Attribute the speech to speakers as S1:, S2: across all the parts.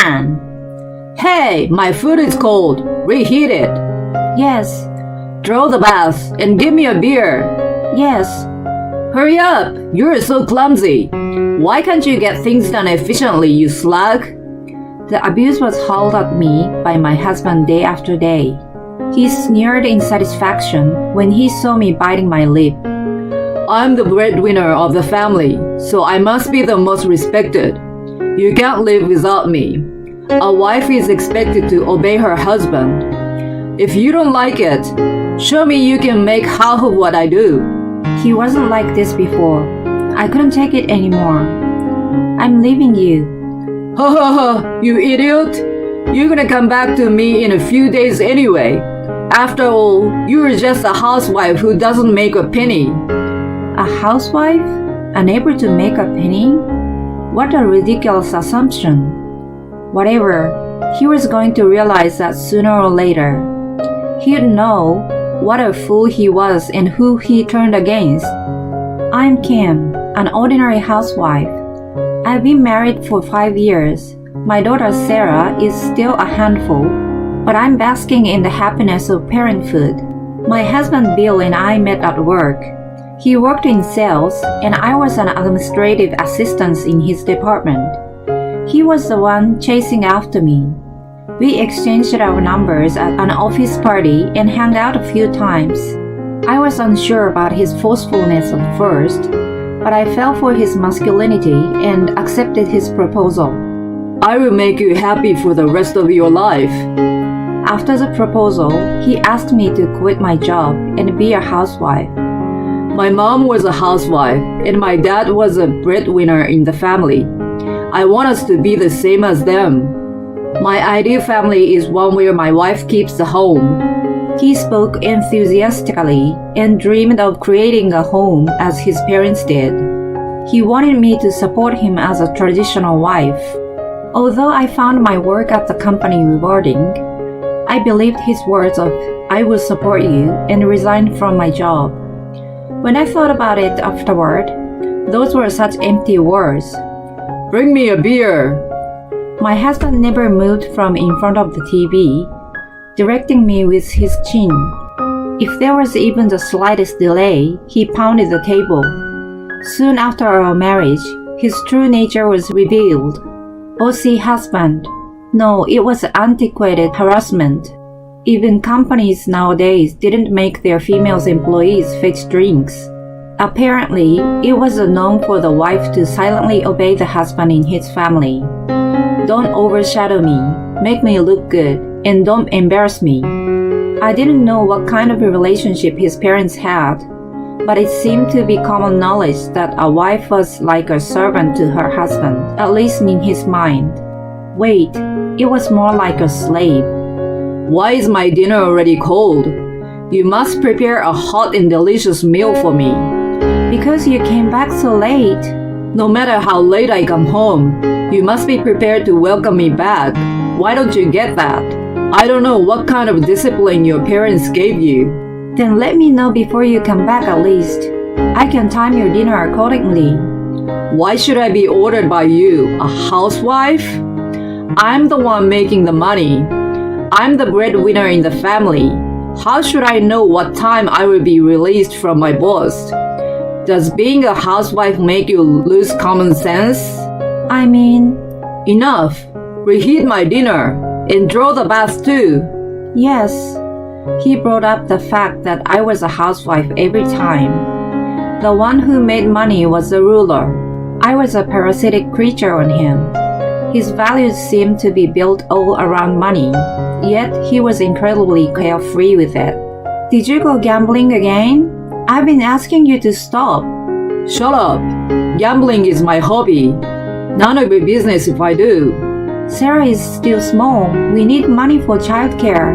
S1: pan.
S2: Hey, my food is cold. Reheat it.
S1: Yes,
S2: Draw the bath and give me a beer.
S1: yes.
S2: Hurry up! You're so clumsy. Why can't you get things done efficiently, you slug?
S1: The abuse was hurled at me by my husband day after day. He sneered in satisfaction when he saw me biting my lip.
S2: I'm the breadwinner of the family, so I must be the most respected. You can't live without me. A wife is expected to obey her husband. If you don't like it, show me you can make half of what I do.
S1: He wasn't like this before. I couldn't take it anymore. I'm leaving you.
S2: Ha ha ha, you idiot! You're gonna come back to me in a few days anyway. After all, you're just a housewife who doesn't make a penny.
S1: A housewife? Unable to make a penny? What a ridiculous assumption. Whatever, he was going to realize that sooner or later. He'd know what a fool he was and who he turned against. I'm Kim, an ordinary housewife. I've been married for 5 years. My daughter Sarah is still a handful, but I'm basking in the happiness of parenthood. My husband Bill and I met at work. He worked in sales, and I was an administrative assistant in his department. He was the one chasing after me. We exchanged our numbers at an office party and hung out a few times. I was unsure about his forcefulness at first, but I fell for his masculinity and accepted his proposal.
S2: I will make you happy for the rest of your life.
S1: After the proposal, he asked me to quit my job and be a housewife.
S2: My mom was a housewife, and my dad was a breadwinner in the family. I want us to be the same as them. My ideal family is one where my wife keeps the home.
S1: He spoke enthusiastically and dreamed of creating a home as his parents did. He wanted me to support him as a traditional wife. Although I found my work at the company rewarding, I believed his words of, "I will support you," and resigned from my job. When I thought about it afterward, those were such empty words.
S2: Bring me a beer.
S1: My husband never moved from in front of the TV, directing me with his chin. If there was even the slightest delay, he pounded the table. Soon after our marriage, his true nature was revealed. Bossy husband. No, it was antiquated harassment. Even companies nowadays didn't make their female employees fetch drinks. Apparently, it was a norm for the wife to silently obey the husband in his family. Don't overshadow me, make me look good, and don't embarrass me. I didn't know what kind of a relationship his parents had, but it seemed to be common knowledge that a wife was like a servant to her husband, at least in his mind. Wait, it was more like a slave.
S2: Why is my dinner already cold? You must prepare a hot and delicious meal for me.
S1: Because you came back so late.
S2: No matter how late I come home, you must be prepared to welcome me back. Why don't you get that? I don't know what kind of discipline your parents gave you.
S1: Then let me know before you come back at least. I can time your dinner accordingly.
S2: Why should I be ordered by you, a housewife? I'm the one making the money. I'm the breadwinner in the family. How should I know what time I will be released from my boss? Does being a housewife make you lose common sense?
S1: I mean,
S2: enough. Reheat my dinner and draw the bath too.
S1: Yes. He brought up the fact that I was a housewife every time. The one who made money was the ruler. I was a parasitic creature on him. His values seemed to be built all around money, yet he was incredibly carefree with it. Did you go gambling again? I've been asking you to stop.
S2: Shut up. Gambling is my hobby. None of your business if I do.
S1: Sarah is still small. We need money for childcare,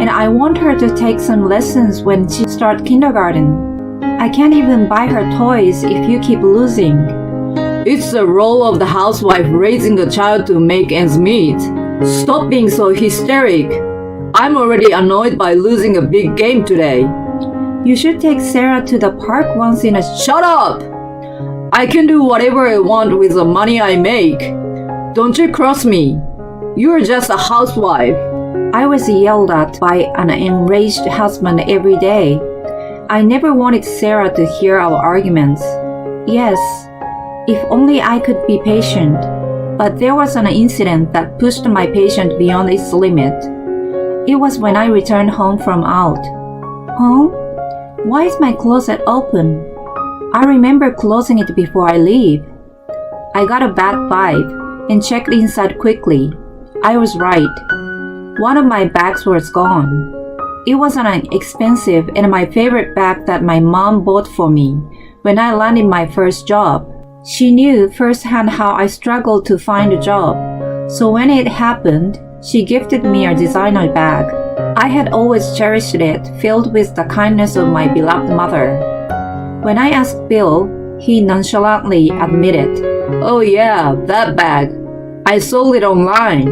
S1: and I want her to take some lessons when she starts kindergarten. I can't even buy her toys if you keep losing.
S2: It's the role of the housewife raising a child to make ends meet. Stop being so hysteric. I'm already annoyed by losing a big game today.
S1: You should take Sarah to the park once in a...
S2: Shut up! I can do whatever I want with the money I make. Don't you cross me. You're just a housewife.
S1: I was yelled at by an enraged husband every day. I never wanted Sarah to hear our arguments. Yes, if only I could be patient. But there was an incident that pushed my patience beyond its limit. It was when I returned home from out. Home? Why is my closet open? I remember closing it before I leave. I got a bad vibe and checked inside quickly. I was right. One of my bags was gone. It was an expensive and my favorite bag that my mom bought for me when I landed my first job. She knew firsthand how I struggled to find a job, so when it happened, she gifted me a designer bag. I had always cherished it, filled with the kindness of my beloved mother. When I asked Bill, he nonchalantly admitted,
S2: Oh yeah, that bag. I sold it online.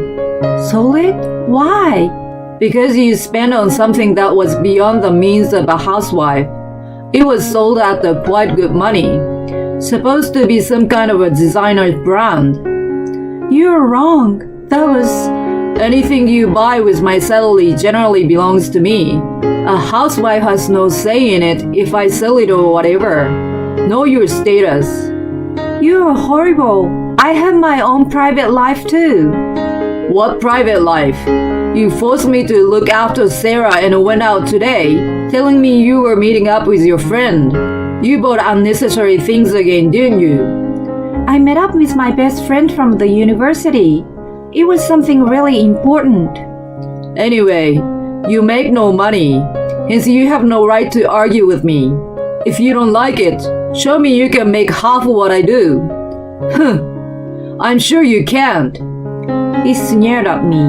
S1: Sold it? Why?
S2: Because you spent on something that was beyond the means of a housewife. It was sold at quite good money. Supposed to be some kind of a designer brand.
S1: You're wrong. That was...
S2: Anything you buy with my salary generally belongs to me. A housewife has no say in it if I sell it or whatever. Know your status.
S1: You're horrible. I have my own private life too.
S2: What private life? You forced me to look after Sarah and went out today, telling me you were meeting up with your friend. You bought unnecessary things again, didn't you?
S1: I met up with my best friend from the university. It was something really important.
S2: Anyway, you make no money, hence you have no right to argue with me. If you don't like it, show me you can make half of what I do. I'm sure you can't.
S1: He sneered at me.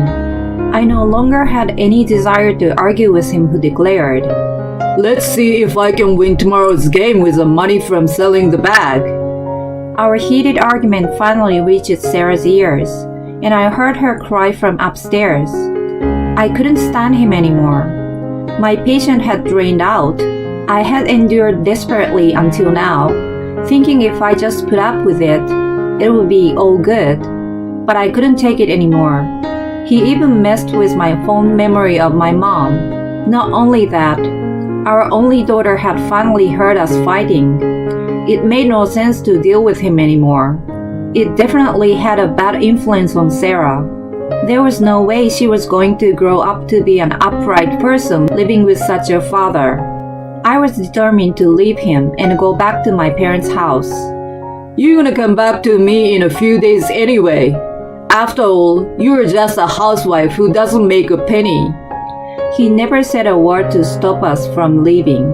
S1: I no longer had any desire to argue with him, who declared,
S2: Let's see if I can win tomorrow's game with the money from selling the bag.
S1: Our heated argument finally reached Sarah's ears, and I heard her cry from upstairs. I couldn't stand him anymore. My patience had drained out. I had endured desperately until now, thinking if I just put up with it, it would be all good. But I couldn't take it anymore. He even messed with my fond memory of my mom. Not only that, our only daughter had finally heard us fighting. It made no sense to deal with him anymore. It definitely had a bad influence on Sarah. There was no way she was going to grow up to be an upright person living with such a father. I was determined to leave him and go back to my parents' house.
S2: You're gonna come back to me in a few days anyway. After all, you're just a housewife who doesn't make a penny.
S1: He never said a word to stop us from leaving.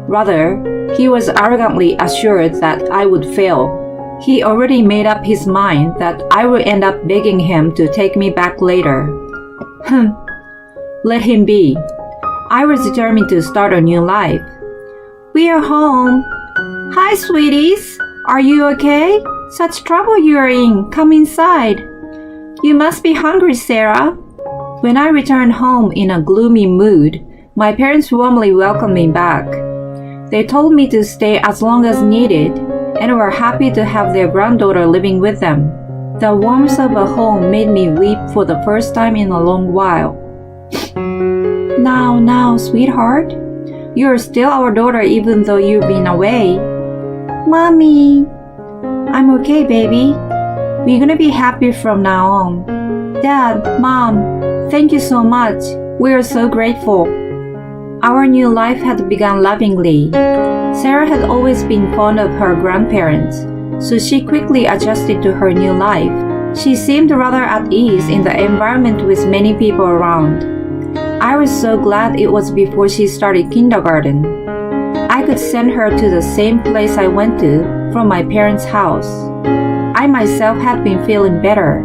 S1: Rather, he was arrogantly assured that I would fail. He already made up his mind that I would end up begging him to take me back later. Let him be. I was determined to start a new life. We are home. Hi, sweeties. Are you okay? Such trouble you're in. Come inside. You must be hungry, Sarah. When I returned home in a gloomy mood, my parents warmly welcomed me back. They told me to stay as long as needed and were happy to have their granddaughter living with them. The warmth of a home made me weep for the first time in a long while. Now, sweetheart. You're still our daughter even though you've been away. Mommy. I'm okay, baby. We're gonna be happy from now on. Dad, Mom, thank you so much. We are so grateful. Our new life had begun lovingly. Sarah had always been fond of her grandparents, so she quickly adjusted to her new life. She seemed rather at ease in the environment with many people around. I was so glad it was before she started kindergarten. I could send her to the same place I went to from my parents' house. I myself had been feeling better.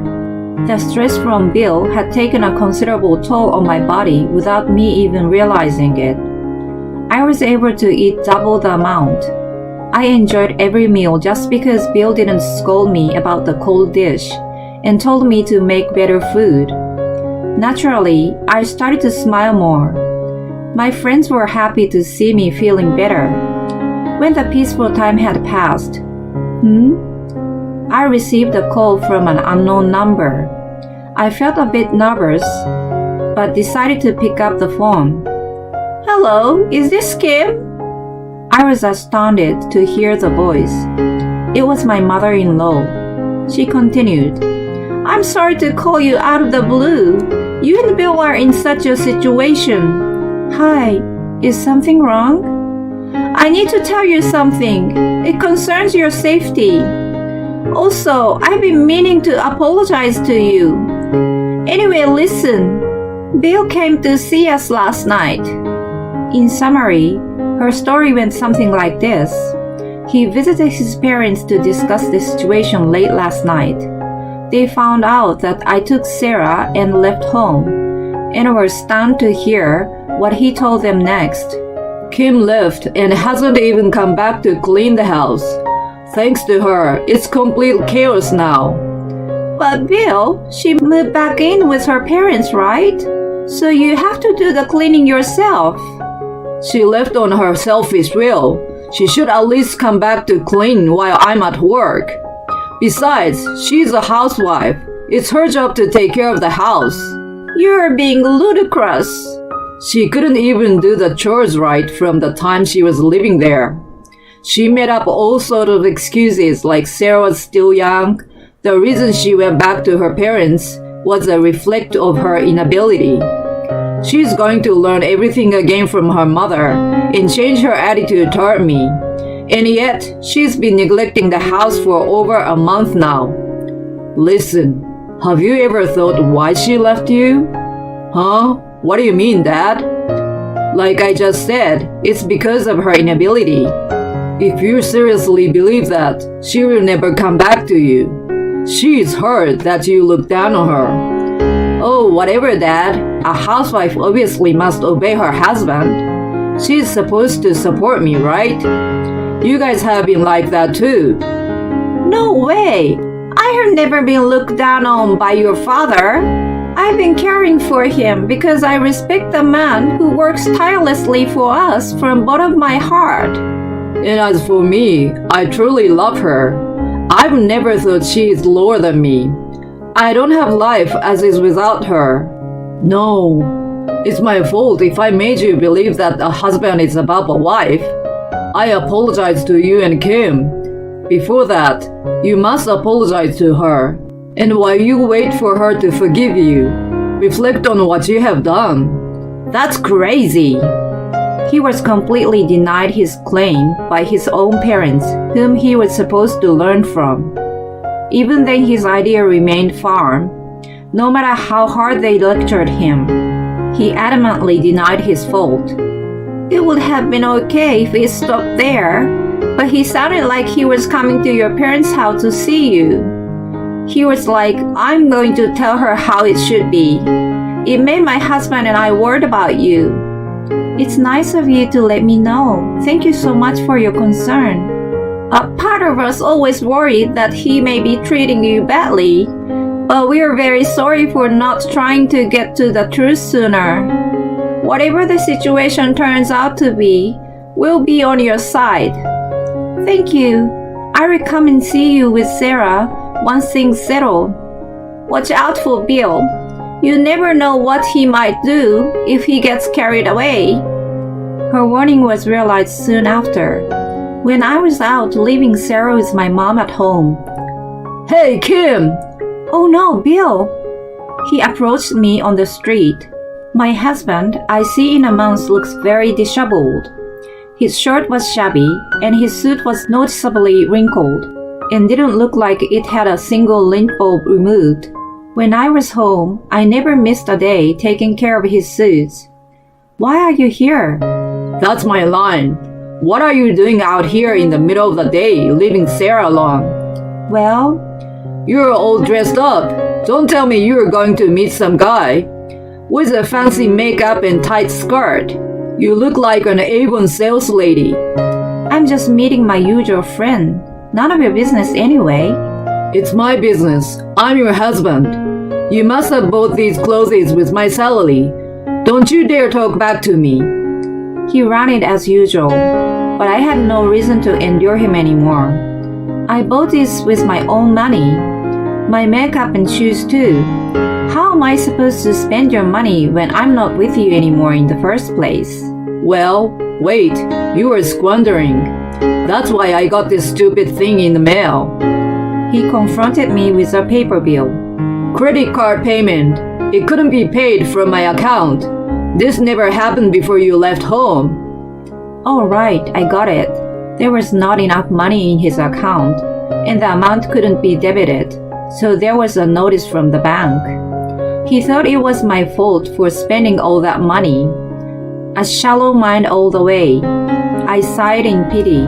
S1: The stress from Bill had taken a considerable toll on my body without me even realizing it. I was able to eat double the amount. I enjoyed every meal just because Bill didn't scold me about the cold dish and told me to make better food. Naturally, I started to smile more. My friends were happy to see me feeling better. When the peaceful time had passed, I received a call from an unknown number. I felt a bit nervous, but decided to pick up the phone. Hello, is this Kim? I was astounded to hear the voice. It was my mother-in-law. She continued, I'm sorry to call you out of the blue. You and Bill are in such a situation. Hi, is something wrong? I need to tell you something. It concerns your safety. Also, I've been meaning to apologize to you. Anyway, listen. Bill came to see us last night. In summary, her story went something like this. He visited his parents to discuss the situation late last night. They found out that I took Sarah and left home, and were stunned to hear what he told them next.
S2: Kim left and hasn't even come back to clean the house. Thanks to her, it's complete chaos now.
S1: But Bill, she moved back in with her parents, right? So you have to do the cleaning yourself.
S2: She left on her selfish will. She should at least come back to clean while I'm at work. Besides, she's a housewife. It's her job to take care of the house.
S1: You're being ludicrous.
S2: She couldn't even do the chores right from the time she was living there. She made up all sorts of excuses like Sarah was still young. The reason she went back to her parents was a reflect of her inability. She's going to learn everything again from her mother and change her attitude toward me. And yet, she's been neglecting the house for over a month now. Listen, have you ever thought why she left you? Huh? What do you mean, Dad? Like I just said, it's because of her inability. If you seriously believe that, she will never come back to you. She's hurt that you look down on her. Oh, whatever, Dad. A housewife obviously must obey her husband. She's supposed to support me, right? You guys have been like that too.
S1: No way! I have never been looked down on by your father. I've been caring for him because I respect the man who works tirelessly for us from the bottom of my heart.
S2: And as for me, I truly love her. I've never thought she is lower than me. I don't have life as is without her. No, it's my fault if I made you believe that a husband is above a wife. I apologize to you and Kim. Before that, you must apologize to her. And while you wait for her to forgive you, reflect on what you have done.
S1: That's crazy. He was completely denied his claim by his own parents, whom he was supposed to learn from. Even then his idea remained firm. No matter how hard they lectured him, he adamantly denied his fault. It would have been okay if it stopped there, but he sounded like he was coming to your parents' house to see you. He was like, I'm going to tell her how it should be. It made my husband and I worried about you. It's nice of you to let me know. Thank you so much for your concern. A part of us always worried that he may be treating you badly, but we are very sorry for not trying to get to the truth sooner. Whatever the situation turns out to be, we'll be on your side. Thank you. I will come and see you with Sarah once things settle. Watch out for Bill. You never know what he might do if he gets carried away. Her warning was realized soon after, when I was out leaving Sarah with my mom at home.
S2: Hey, Kim!
S1: Oh no, Bill! He approached me on the street. My husband, I see in a month, looks very disheveled. His shirt was shabby, and his suit was noticeably wrinkled, and didn't look like it had a single lint bulb removed. When I was home, I never missed a day taking care of his suits. Why are you here?
S2: That's my line. What are you doing out here in the middle of the day, leaving Sarah alone?
S1: Well,
S2: you're all dressed up. Don't tell me you're going to meet some guy with a fancy makeup and tight skirt. You look like an Avon sales lady.
S1: I'm just meeting my usual friend. None of your business anyway.
S2: It's my business. I'm your husband. You must have bought these clothes with my salary. Don't you dare talk back to me.
S1: He ran it as usual, but I had no reason to endure him anymore. I bought this with my own money. My makeup and shoes too. How am I supposed to spend your money when I'm not with you anymore in the first place?
S2: Well, wait, you were squandering. That's why I got this stupid thing in the mail.
S1: He confronted me with a paper bill.
S2: Credit card payment. It couldn't be paid from my account. This never happened before you left home.
S1: Oh, right, I got it. There was not enough money in his account, and the amount couldn't be debited, so there was a notice from the bank. He thought it was my fault for spending all that money. A shallow mind all the way. I sighed in pity.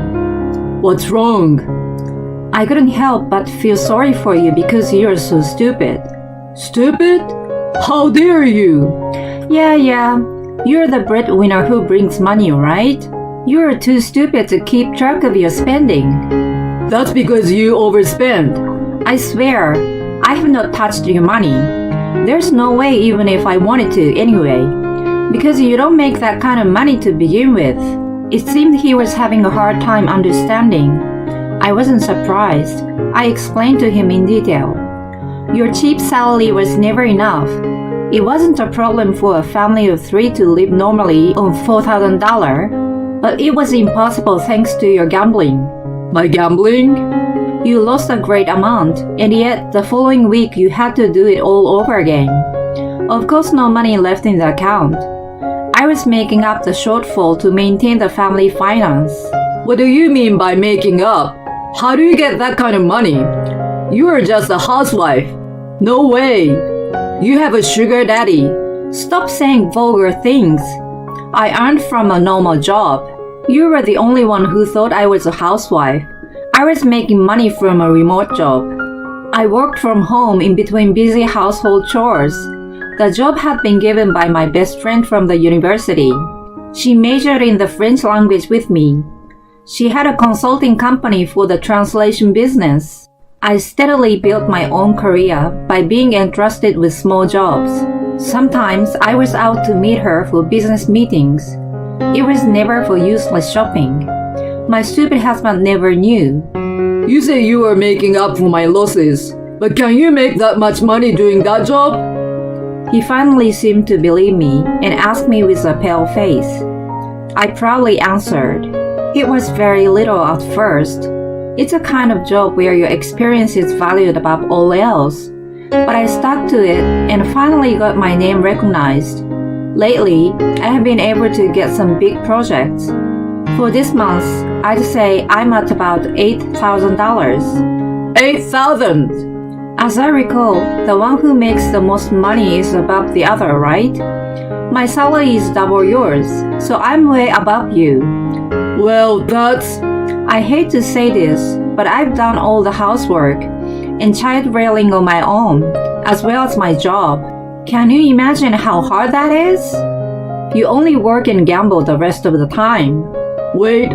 S2: What's wrong?
S1: I couldn't help but feel sorry for you because you're so stupid.
S2: Stupid? How dare you?
S1: Yeah. You're the breadwinner who brings money, right? You're too stupid to keep track of your spending.
S2: That's because you overspend.
S1: I swear, I have not touched your money. There's no way even if I wanted to anyway. Because you don't make that kind of money to begin with. It seemed he was having a hard time understanding. I wasn't surprised. I explained to him in detail. Your cheap salary was never enough. It wasn't a problem for a family of 3 to live normally on $4,000, but it was impossible thanks to your gambling.
S2: My gambling?
S1: You lost a great amount, and yet the following week you had to do it all over again. Of course, no money left in the account. I was making up the shortfall to maintain the family finance.
S2: What do you mean by making up? How do you get that kind of money? You are just a housewife. No way. You have a sugar daddy.
S1: Stop saying vulgar things. I earned from a normal job. You were the only one who thought I was a housewife. I was making money from a remote job. I worked from home in between busy household chores. The job had been given by my best friend from the university. She majored in the French language with me. She had a consulting company for the translation business. I steadily built my own career by being entrusted with small jobs. Sometimes I was out to meet her for business meetings. It was never for useless shopping. My stupid husband never knew.
S2: You say you are making up for my losses, but can you make that much money doing that job?
S1: He finally seemed to believe me and asked me with a pale face. I proudly answered. It was very little at first. It's a kind of job where your experience is valued above all else. But I stuck to it and finally got my name recognized. Lately, I have been able to get some big projects. For this month, I'd say I'm at about $8,000.
S2: $8,000?
S1: As I recall, the one who makes the most money is above the other, right? My salary is double yours, so I'm way above you.
S2: Well, that's...
S1: I hate to say this, but I've done all the housework and child rearing on my own, as well as my job. Can you imagine how hard that is? You only work and gamble the rest of the time.
S2: Wait,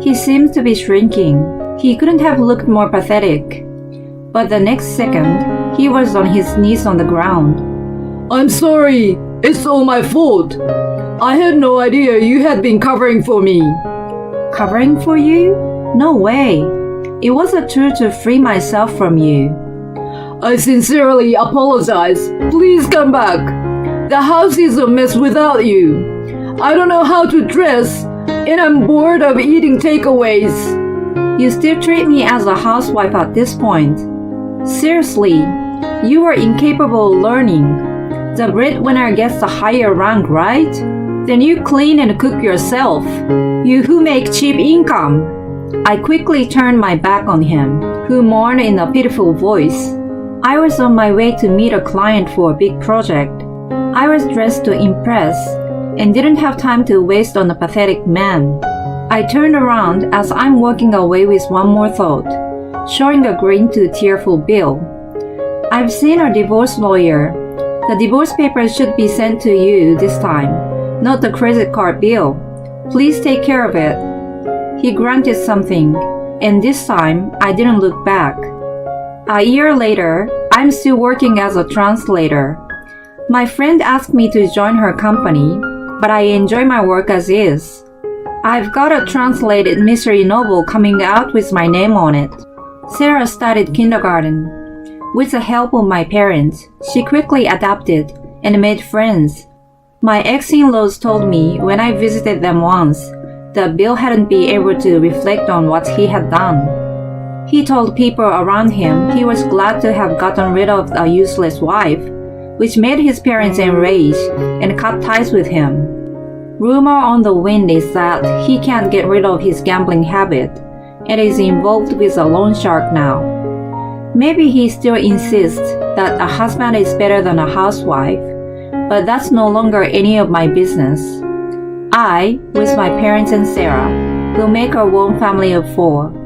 S1: He seemed to be shrinking. He couldn't have looked more pathetic. But the next second, he was on his knees on the ground.
S2: I'm sorry. It's all my fault. I had no idea you had been covering for me.
S1: Covering for you? No way. It was a tool to free myself from you.
S2: I sincerely apologize. Please come back. The house is a mess without you. I don't know how to dress, and I'm bored of eating takeaways.
S1: You still treat me as a housewife at this point. Seriously, you are incapable of learning. The breadwinner gets a higher rank, right? Then you clean and cook yourself. You who make cheap income. I quickly turned my back on him, who mourned in a pitiful voice. I was on my way to meet a client for a big project. I was dressed to impress and didn't have time to waste on a pathetic man. I turned around as I'm walking away with one more thought, showing a green to tearful bill. I've seen a divorce lawyer. The divorce papers should be sent to you this time, not the credit card bill. Please take care of it. He grunted something, and this time I didn't look back. A year later, I'm still working as a translator. My friend asked me to join her company, but I enjoy my work as is. I've got a translated mystery novel coming out with my name on it. Sarah started kindergarten. With the help of my parents, she quickly adapted and made friends. My ex-in-laws told me when I visited them once that Bill hadn't been able to reflect on what he had done. He told people around him he was glad to have gotten rid of a useless wife, which made his parents enraged and cut ties with him. Rumor on the wind is that he can't get rid of his gambling habit and is involved with a loan shark now. Maybe he still insists that a husband is better than a housewife, but that's no longer any of my business. I, with my parents and Sarah, will make a warm family of 4.